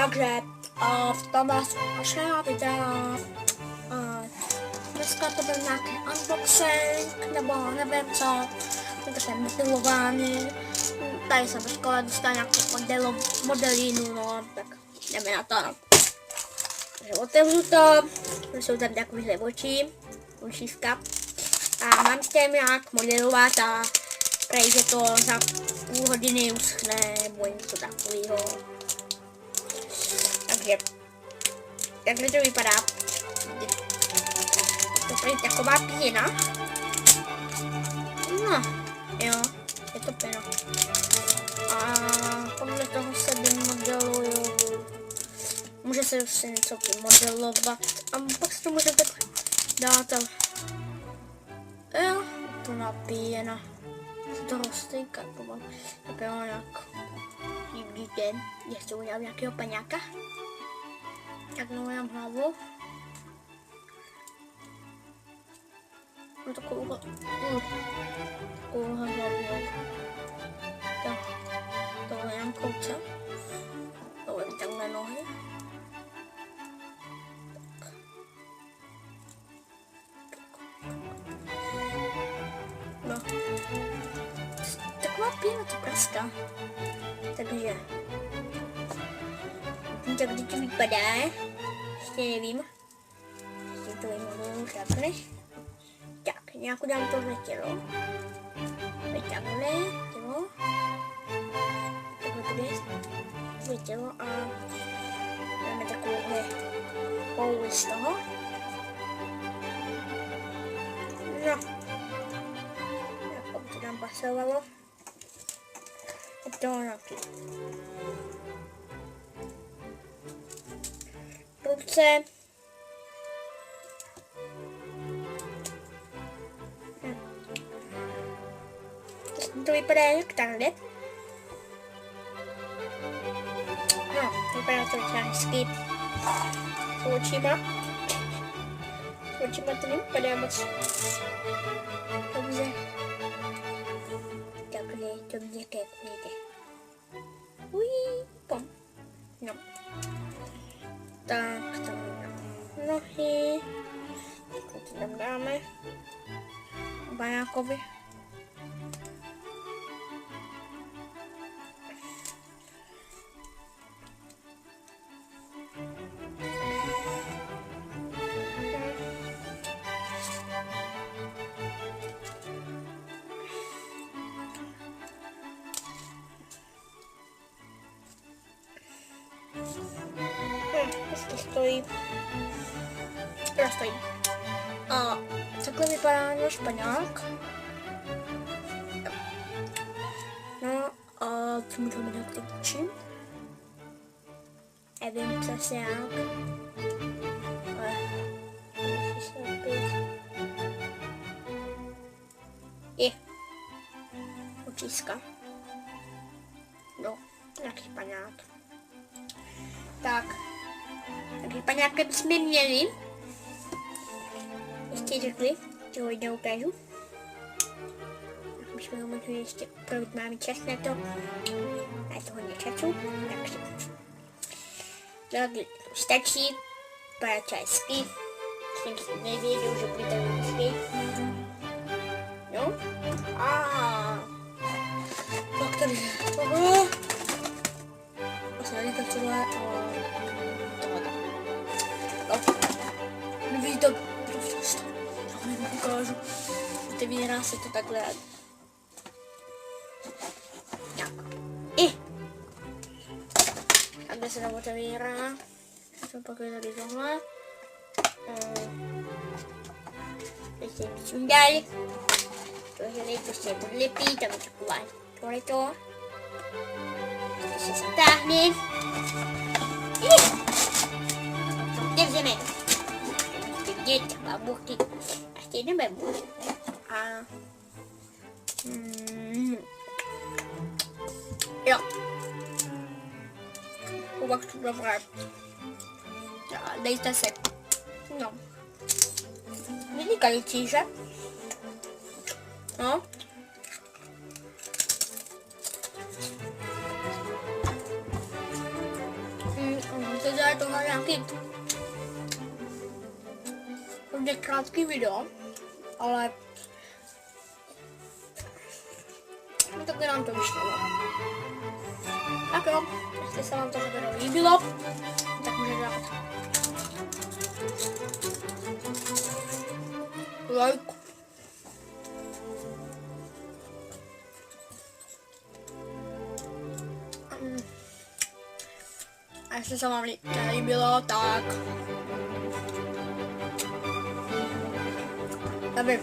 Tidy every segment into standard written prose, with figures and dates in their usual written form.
Takže v tom vás našeho videa dneska to byl nějaký unboxing, nebo nevím co, takové modelování. Tady jsem ve škole dostala nějakou modelínu, no, tak jdeme na to. Takže otevřu to, jsou tam takovýhle očíska. A mám s tím nějak modelovat a prej, že to za půl hodiny uschne, nebo něco takového. Takže takhle to vypadá. To prej taková pěna. No, jo, je to pěna. A podle toho se vymodeluju. Může se už něco vymodelovat. A pak se to může tak dát. Jo, to napíjena. Z toho stejka, tak jo, nějak. Vidíte, ještě udělám nějakého paňáka. Tak udělám hlavu. No takovou hlavu. Tak, tohle mám kouce. Tohle takhle nohy. No. Taková pěna to praska. Takže tak teď vypadá. Ještě nevím. Ještě to vymoduju takhle. Tak, nějak dám tohle tělo. Teď takhle tělo. Takhle bude tělo a dáme takovouhle kouli z toho. No. Jak to nám pasovalo. A to nějaký. Ruce. To vypadá jak takhle. No, vypadá to docela hezky. S očima. S očima to nevypadá moc dobře. Takhle to měkké, vidíte. Ují, pom. No. Tak, tam nohy. To tam dáme. Bajákovi. Ještě stojí. Teda stojí. A takhle vypadá náš paňák. No a co můžeme dát teď čím? Nevím přesně jak. Ale musí se opět. Je. Očíska. No, nějaký paňák. Tak. Taky paňáka bychom měli. Ještě řekli, že ho jde ukážu. Bychom ho mohli ještě upravit, máme čas na to. A je to hodně času, takže. Tak stačí. Vypadá hezky. Jsem si nevěděl, že bude tak hezky. No. Tak tady. Posledně to celé. Nevidí to, já nevím, ukážu. Otevírá se to takhle. Tak. Takhle se tam otevírá. Jsem pak tady tohle. Teď se vysundali. To se podlepí, tam je taková tohleto. To se stáhne. Otevřeme. Děti, babuchky. A stejně babuchky. A jo. Uvak to dobré. Dejte se. No. Vynikající, že? No. nějaký hodně krátký video, ale no taky nám to vyšlo, no. Tak jo, jestli se vám to video líbilo, tak můžete dát like. A jestli se vám nelíbilo, tak nevím,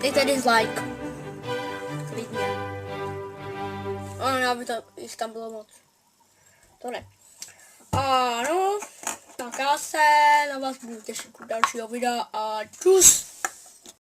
dejte dislike. Klidně. Aby to jich tam bylo moc. To ne. Ano, tak já se na vás budu těšit u dalšího videa a čus!